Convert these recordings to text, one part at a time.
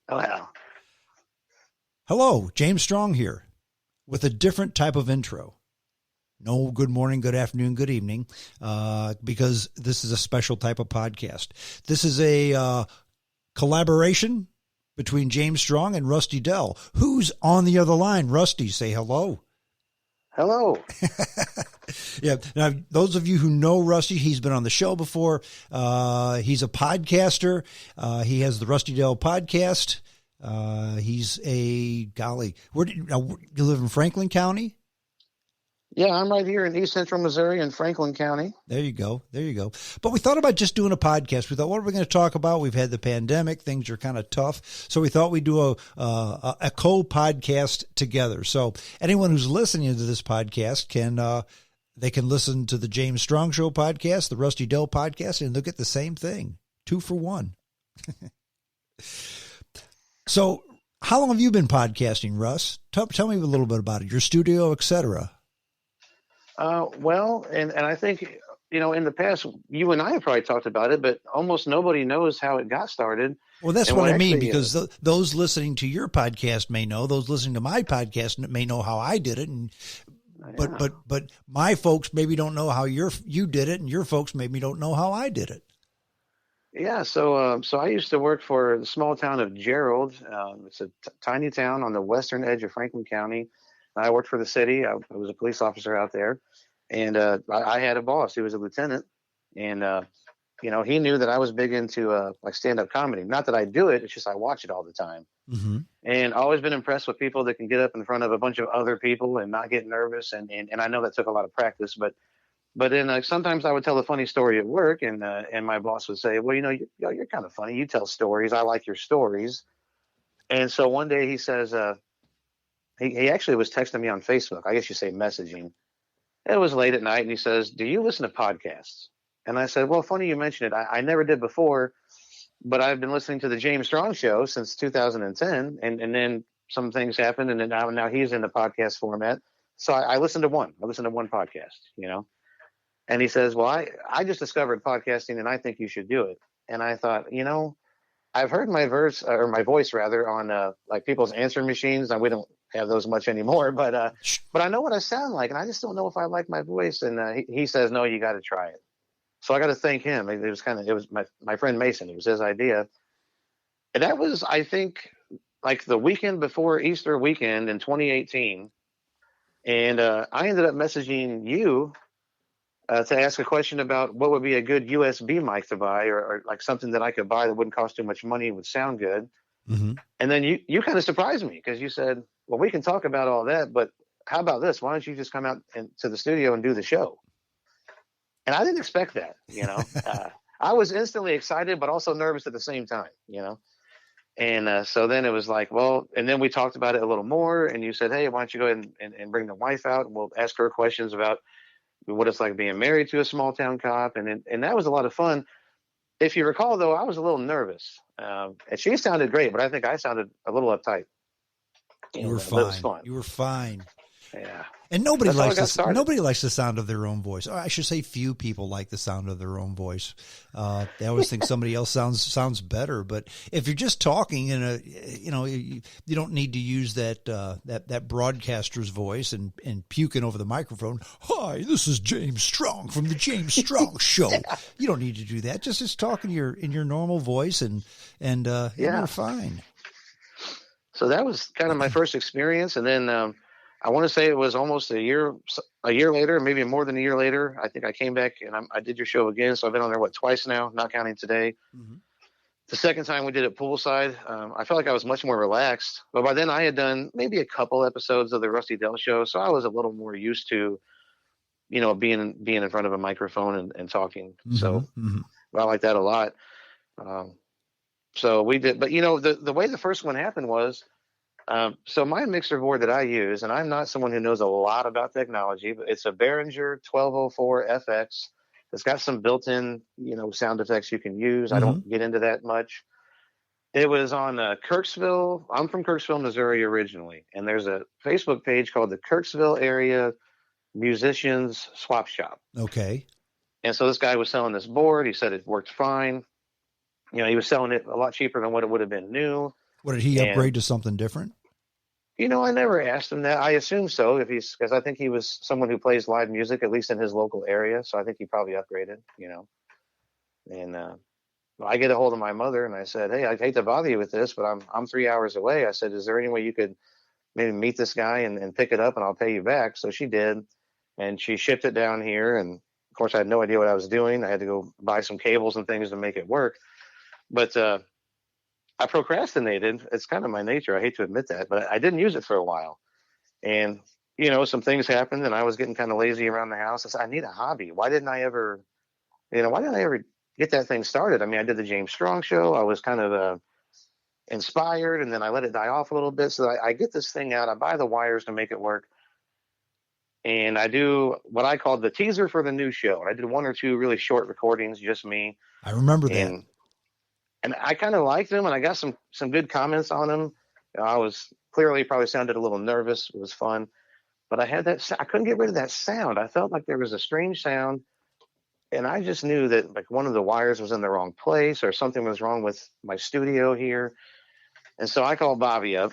Oh, wow. Hello, James Strong here with a different type of intro. No good morning, good afternoon, good evening, because this is a special type of podcast. This is a collaboration between James Strong and Rusty Dell. Who's on the other line? Rusty, say hello. Hello. Yeah. Now, those of you who know Rusty, he's been on the show before. He's a podcaster. He has the Rusty Dell podcast. He's where do you live in Franklin County? Yeah, I'm right here in East Central Missouri in Franklin County. There you go. But we thought about just doing a podcast. We thought, what are we going to talk about? We've had the pandemic. Things are kind of tough. So we thought we'd do a co-podcast together. So anyone who's listening to this podcast they can listen to the James Strong Show podcast, the Rusty Dell podcast, and they'll get the same thing. 2 for 1. So how long have you been podcasting, Russ? Tell me a little bit about it, your studio, etc. Well, and I think, in the past, you and I have probably talked about it, but almost nobody knows how it got started. Well, that's what I mean, because those listening to your podcast may know, those listening to my podcast may know how I did it. But my folks maybe don't know how you did it, and your folks maybe don't know how I did it. Yeah. So I used to work for the small town of Gerald. It's a tiny town on the western edge of Franklin County. I worked for the city. I was a police officer out there, and I had a boss who was a lieutenant, and he knew that I was big into like stand-up comedy. Not that I do it; it's just I watch it all the time. Mm-hmm. And always been impressed with people that can get up in front of a bunch of other people and not get nervous. And I know that took a lot of practice, but then sometimes I would tell a funny story at work, and my boss would say, "Well, you're kind of funny. You tell stories. I like your stories." And so one day he says. He actually was texting me on Facebook. I guess you say messaging. It was late at night, and he says, "Do you listen to podcasts?" And I said, "Well, funny you mention it. I never did before, but I've been listening to the James Strong Show since 2010, and then some things happened, and then now he's in the podcast format. So I listened to one. I listened to one podcast, And he says, "Well, I just discovered podcasting, and I think you should do it." And I thought, I've heard my voice rather on like people's answering machines, and we don't have those much anymore, but I know what I sound like, and I just don't know if I like my voice. And he says, "No, you got to try it." So I got to thank him. It was my friend Mason. It was his idea, and that was, I think, like the weekend before Easter weekend in 2018. And I ended up messaging you to ask a question about what would be a good USB mic to buy, or like something that I could buy that wouldn't cost too much money and would sound good. Mm-hmm. And then you kind of surprised me, because you said, "Well, we can talk about all that, but how about this? Why don't you just come out to the studio and do the show?" And I didn't expect that, I was instantly excited, but also nervous at the same time, And so then it was like, well, and then we talked about it a little more, and you said, "Hey, why don't you go ahead and bring the wife out, and we'll ask her questions about what it's like being married to a small town cop." And that was a lot of fun. If you recall, though, I was a little nervous, and she sounded great, but I think I sounded a little uptight. You were fine. It was fun. You were fine. Yeah. And nobody likes the sound of their own voice. Or I should say, few people like the sound of their own voice. They always think somebody else sounds better. But if you're just talking you don't need to use that broadcaster's voice and puking over the microphone. "Hi, this is James Strong from the James Strong Show." Yeah. You don't need to do that. Just talk in your normal voice, and you're fine. So that was kind of my first experience, and then. I want to say it was almost a year later, maybe more than a year later. I think I came back and I did your show again. So I've been on there, twice now, not counting today. Mm-hmm. The second time we did it poolside, I felt like I was much more relaxed. But by then I had done maybe a couple episodes of the Rusty Dell Show, so I was a little more used to, being in front of a microphone and talking. Mm-hmm. So mm-hmm. I like that a lot. So we did, but the way the first one happened was. So my mixer board that I use, and I'm not someone who knows a lot about technology, but it's a Behringer 1204 FX. It's got some built-in, sound effects you can use. Mm-hmm. I don't get into that much. It was on Kirksville. I'm from Kirksville, Missouri originally, and there's a Facebook page called the Kirksville Area Musicians Swap Shop. Okay. And so this guy was selling this board. He said it worked fine. He was selling it a lot cheaper than what it would have been new. What, did he upgrade to something different? I never asked him that. I assume so, because I think he was someone who plays live music, at least in his local area. So I think he probably upgraded, And I get a hold of my mother and I said, "Hey, I hate to bother you with this, but I'm 3 hours away." I said, "Is there any way you could maybe meet this guy and pick it up and I'll pay you back?" So she did, and she shipped it down here. And of course, I had no idea what I was doing. I had to go buy some cables and things to make it work. But I procrastinated. It's kind of my nature. I hate to admit that, but I didn't use it for a while. And, some things happened and I was getting kind of lazy around the house. I said, I need a hobby. Why didn't I ever get that thing started? I mean, I did the James Strong show. I was kind of inspired, and then I let it die off a little bit. So I get this thing out. I buy the wires to make it work. And I do what I called the teaser for the new show. I did 1 or 2 really short recordings, just me. I remember that. And I kind of liked them, and I got some good comments on them. I was clearly probably sounded a little nervous. It was fun, but I couldn't get rid of that sound. I felt like there was a strange sound, and I just knew that like one of the wires was in the wrong place or something was wrong with my studio here. And so I called Bobby up,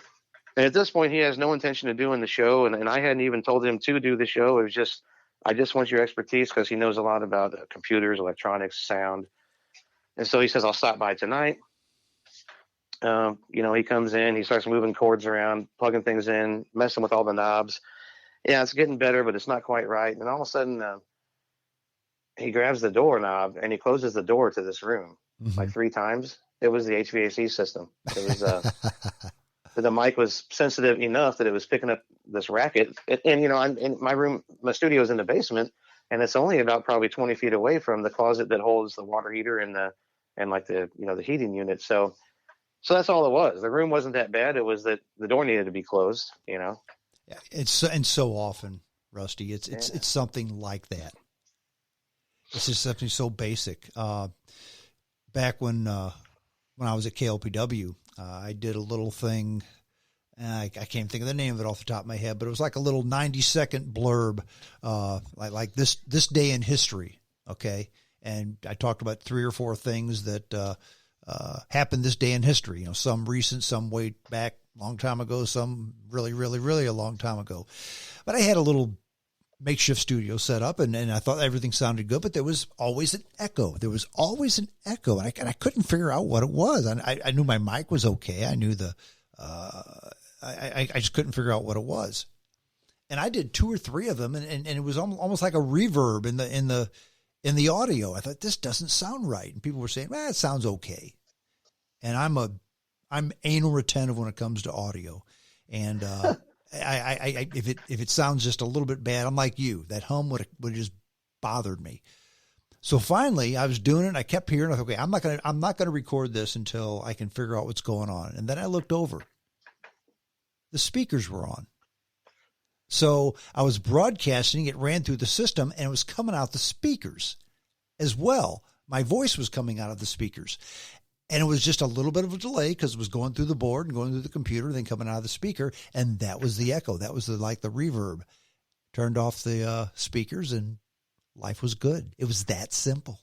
and at this point he has no intention of doing the show, and I hadn't even told him to do the show. It was just, I just want your expertise because he knows a lot about computers, electronics, sound. And so he says, I'll stop by tonight. He comes in, he starts moving cords around, plugging things in, messing with all the knobs. Yeah, it's getting better, but it's not quite right. And all of a sudden, he grabs the doorknob and he closes the door to this room like 3 times. It was the HVAC system. It was the mic was sensitive enough that it was picking up this racket. And I'm in my room, my studio is in the basement, and it's only about probably 20 feet away from the closet that holds the water heater and the heating unit. So that's all it was. The room wasn't that bad. It was that the door needed to be closed, Yeah, and so often, Rusty, it's something like that. It's just something so basic. Back when I was at KLPW, I did a little thing. I can't think of the name of it off the top of my head, but it was like a little 90-second blurb, like this day in history. Okay. And I talked about 3 or 4 things that happened this day in history. Some recent, some way back, long time ago, some really, really, really a long time ago. But I had a little makeshift studio set up, and I thought everything sounded good, but there was always an echo. And I couldn't figure out what it was. I knew my mic was okay. I knew I just couldn't figure out what it was. And I did 2 or 3 of them, and it was almost like a reverb in the audio. I thought, this doesn't sound right. And people were saying, it sounds okay. And I'm anal retentive when it comes to audio. And, if it sounds just a little bit bad, I'm like you, that hum would have just bothered me. So finally I was doing it and I kept hearing, I thought, okay, I'm not going to record this until I can figure out what's going on. And then I looked over, the speakers were on. So I was broadcasting, it ran through the system, and it was coming out the speakers as well. My voice was coming out of the speakers. And it was just a little bit of a delay because it was going through the board and going through the computer and then coming out of the speaker. And that was the echo. That was the reverb. Turned off the speakers and life was good. It was that simple.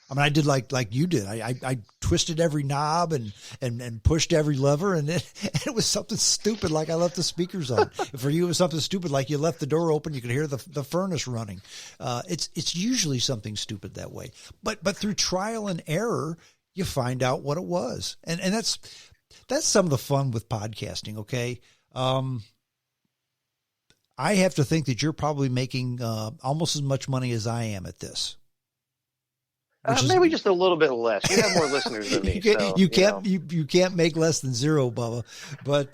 I mean, I did like you did. I twisted every knob and pushed every lever, and it was something stupid like I left the speakers on. For you, it was something stupid like you left the door open. You could hear the furnace running. It's usually something stupid that way. But through trial and error, you find out what it was. And that's some of the fun with podcasting. Okay. I have to think that you're probably making almost as much money as I am at this. Maybe just a little bit less. You have more listeners than me. You can't make less than 0, Bubba. But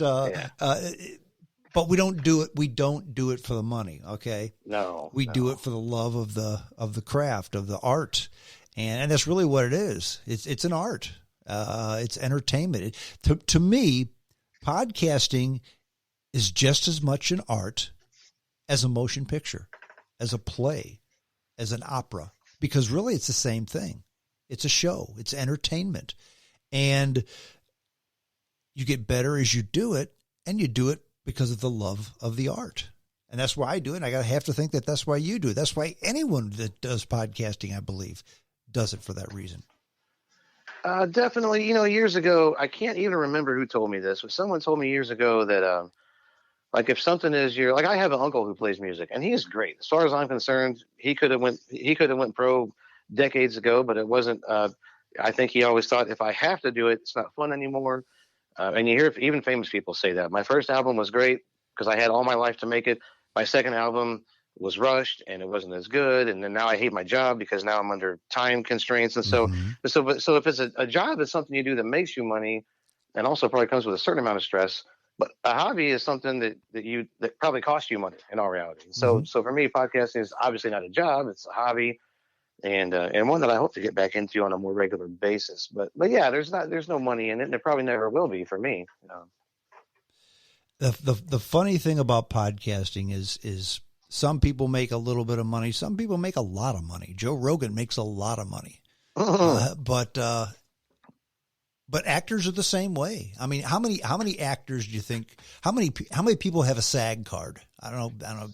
but we don't do it. We don't do it for the money. Okay. No. We do it for the love of the craft, of the art, and that's really what it is. It's an art. It's entertainment. To me, podcasting is just as much an art as a motion picture, as a play, as an opera. Because really it's the same thing. It's a show. It's entertainment. And you get better as you do it, and you do it because of the love of the art. And that's why I do it. And I have to think that that's why you do it. That's why anyone that does podcasting, I believe, does it for that reason. Definitely. You know, years ago, I can't even remember who told me this, but someone told me years ago that, like if something is your, like I have an uncle who plays music and he is great. As far as I'm concerned, he could have went pro decades ago, but it wasn't, I think he always thought if I have to do it, it's not fun anymore. And you hear even famous people say that. My first album was great because I had all my life to make it. My second album was rushed and it wasn't as good. And then now I hate my job because now I'm under time constraints. And so, Mm-hmm. so if it's a job, it's something you do that makes you money and also probably comes with a certain amount of stress. But a hobby is something that probably costs you money in all reality. So, Mm-hmm. so for me, podcasting is obviously not a job; it's a hobby, and one that I hope to get back into on a more regular basis. But yeah, there's no money in it, and there probably never will be for me. The funny thing about podcasting is some people make a little bit of money. Some people make a lot of money. Joe Rogan makes a lot of money. But actors are the same way. I mean, how many actors do you think, how many people have a SAG card? I don't know,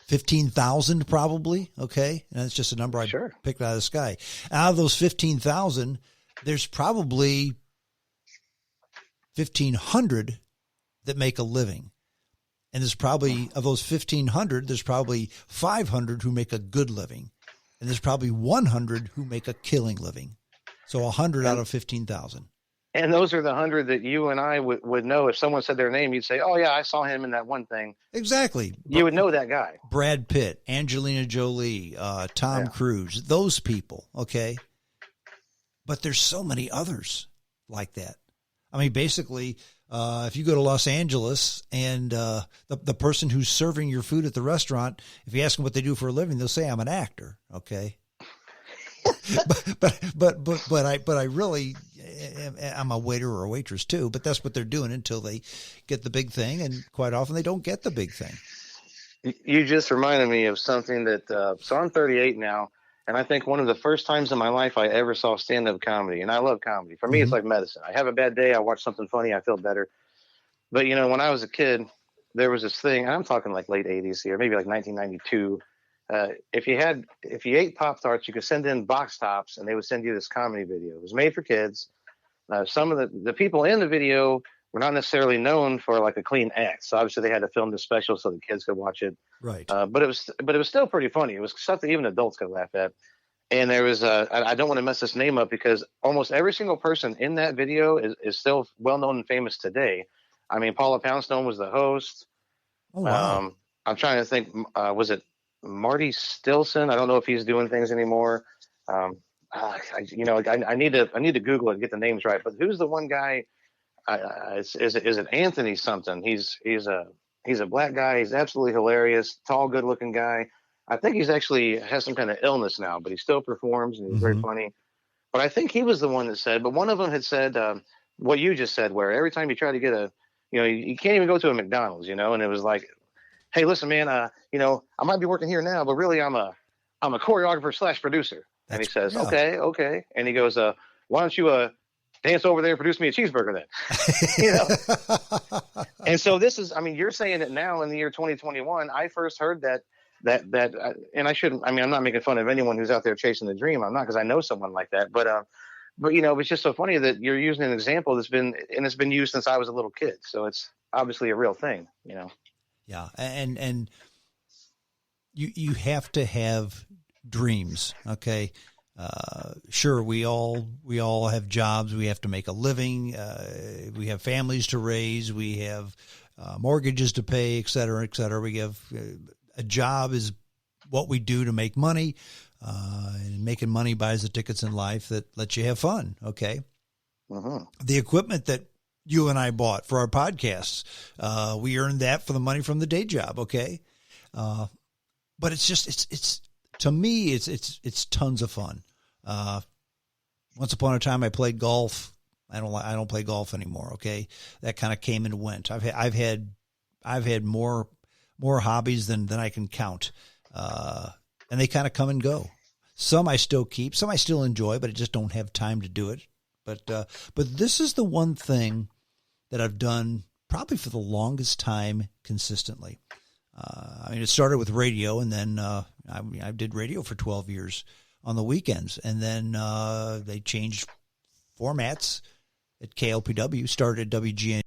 15,000 probably. Okay. And that's just a number I Sure. picked out of the sky. Out of those 15,000, there's probably 1,500 that make a living. And there's probably, of those 1,500, there's probably 500 who make a good living. And there's probably 100 who make a killing living. So 100 out of 15,000. And those are the 100 that you and I would know. If someone said their name, you'd say, "Oh yeah, I saw him in that one thing." Exactly. You would know that guy. Brad Pitt, Angelina Jolie, Tom Cruise, those people. Okay. But there's so many others like that. I mean, basically, if you go to Los Angeles and the person who's serving your food at the restaurant, if you ask them what they do for a living, they'll say, "I'm an actor." Okay. but I really, I'm a waiter or a waitress too, but that's what they're doing until they get the big thing. And quite often they don't get the big thing. You just reminded me of something that, so I'm 38 now. And I think one of the first times in my life I ever saw stand-up comedy, and I love comedy. For me, it's like medicine. I have a bad day, I watch something funny, I feel better. But, you know, when I was a kid, there was this thing, and I'm talking like late 80s here, maybe like 1992. If you ate Pop-Tarts, you could send in box tops, and they would send you this comedy video. It was made for kids. Some of the people in the video were not necessarily known for like a clean act. So obviously they had to film this special so the kids could watch it. Right. But it was still pretty funny. It was stuff that even adults could laugh at. And there was I don't want to mess this name up because almost every single person in that video is still well known and famous today. I mean, Paula Poundstone was the host. Oh, wow. I'm trying to think. Was it Marty Stilson? I don't know if he's doing things anymore. I need to Google it and get the names right. But who's the one guy? Is it Anthony something? He's a black guy. He's absolutely hilarious. Tall, good looking guy. I think he's actually has some kind of illness now, but he still performs and he's very funny. But I think he was the one that said. But one of them had said what you just said, where every time you try to get you can't even go to a McDonald's, and it was like, hey, listen, man, I might be working here now, but really I'm a choreographer / producer. And he says, okay. And he goes, why don't you dance over there and produce me a cheeseburger then? And so this is, I mean, you're saying it now in the year 2021. I first heard that, and I shouldn't, I mean, I'm not making fun of anyone who's out there chasing the dream. I'm not, because I know someone like that. But it's just so funny that you're using an example it's been used since I was a little kid. So it's obviously a real thing, Yeah. And you have to have dreams. Okay. Sure. We all have jobs. We have to make a living. We have families to raise. We have mortgages to pay, et cetera, et cetera. We have a job is what we do to make money, and making money buys the tickets in life that lets you have fun. Okay. The equipment that you and I bought for our podcasts, we earned that for the money from the day job. Okay. But it's just, to me, it's tons of fun. Once upon a time I played golf. I don't play golf anymore. Okay. That kind of came and went. I've had more hobbies than I can count. And they kind of come and go. Some I still keep, some I still enjoy, but I just don't have time to do it. But this is the one thing that I've done probably for the longest time consistently. I mean, it started with radio, and then I did radio for 12 years on the weekends, and then they changed formats at KLPW, started at WGN.